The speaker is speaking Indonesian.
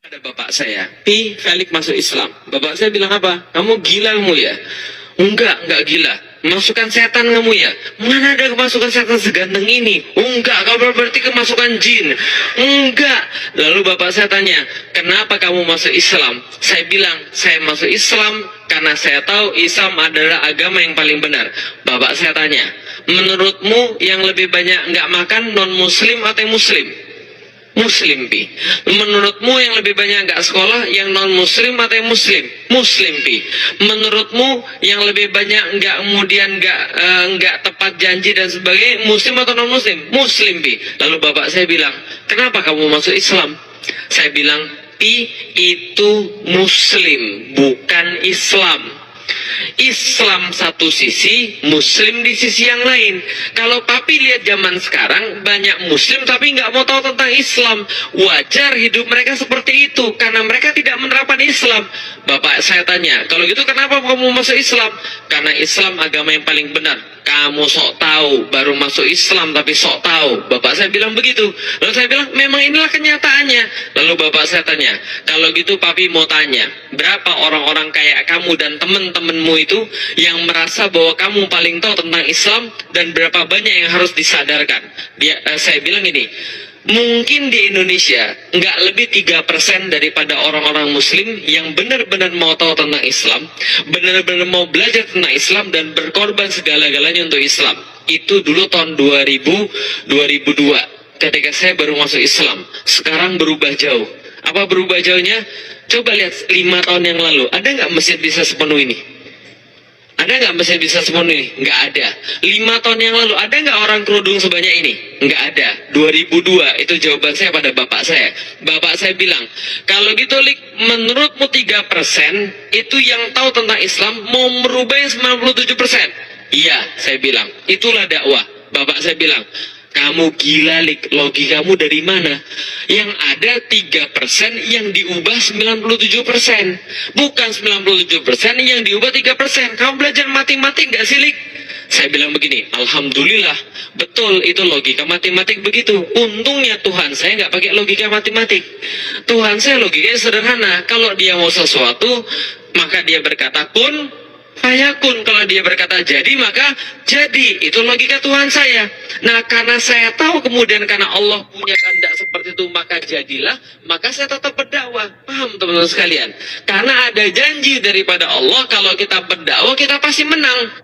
Ada bapak saya, Felix masuk Islam. Bapak saya bilang apa? Kamu gila kamu ya? Enggak gila. Masukkan setan kamu ya? Mana ada kemasukan setan seganteng ini? Enggak, kamu berarti kemasukan jin. Enggak. Lalu bapak saya tanya, kenapa kamu masuk Islam? Saya bilang, saya masuk Islam karena saya tahu Islam adalah agama yang paling benar. Bapak saya tanya, menurutmu yang lebih banyak enggak makan non-muslim atau muslim? Muslim, Pi. Menurutmu yang lebih banyak nggak sekolah, yang non muslim atau yang muslim? Muslim, Pi. Menurutmu yang lebih banyak nggak kemudian nggak tepat janji dan sebagainya, muslim atau non muslim? Muslim, Pi. Lalu bapak saya bilang, kenapa kamu masuk Islam? Saya bilang, Pi, itu muslim, bukan Islam. Islam satu sisi, muslim di sisi yang lain. Kalau papi lihat zaman sekarang, banyak muslim tapi nggak mau tahu tentang Islam. Wajar hidup mereka seperti itu, karena mereka tidak menerapkan Islam. Bapak saya tanya, kalau gitu kenapa kamu masuk Islam? Karena Islam agama yang paling benar. Kamu sok tahu, baru masuk Islam tapi sok tahu. Bapak saya bilang begitu. Lalu saya bilang, memang inilah kenyataannya. Lalu bapak saya tanya, kalau gitu papi mau tanya, berapa orang-orang kayak kamu dan teman-temanmu itu yang merasa bahwa kamu paling tahu tentang Islam, dan berapa banyak yang harus disadarkan? Saya bilang ini, mungkin di Indonesia nggak lebih 3% daripada orang-orang muslim yang benar-benar mau tahu tentang Islam, benar-benar mau belajar tentang Islam dan berkorban segala-galanya untuk Islam. Itu dulu tahun 2002 ketika saya baru masuk Islam. Sekarang berubah jauh. Apa berubah jauhnya? Coba lihat 5 tahun yang lalu, ada nggak masjid bisa sepenuh ini? Ada nggak masjid bisa sepenuh ini? Nggak ada. 5 tahun yang lalu, ada nggak orang kerudung sebanyak ini? Nggak ada. 2002, itu jawaban saya pada bapak saya. Bapak saya bilang, kalau gitu Lik, menurutmu 3% itu yang tahu tentang Islam mau merubah yang 97%? Iya, saya bilang. Itulah dakwah. Bapak saya bilang, kamu gila, Lik, logikamu dari mana? Yang ada 3% yang diubah 97%. Bukan 97% yang diubah 3%. Kamu belajar matematik gak sih, Lik? Saya bilang begini, alhamdulillah, betul itu logika matematik begitu. Untungnya Tuhan saya nggak pakai logika matematik. Tuhan saya logikanya sederhana. Kalau dia mau sesuatu, maka dia berkata kun fayakun. Kalau dia berkata jadi, maka jadi. Itu logika Tuhan saya. Nah, karena saya tahu kemudian karena Allah punya kehendak seperti itu, maka jadilah, maka saya tetap berdakwah. Paham teman-teman sekalian? Karena ada janji daripada Allah, kalau kita berdakwah kita pasti menang.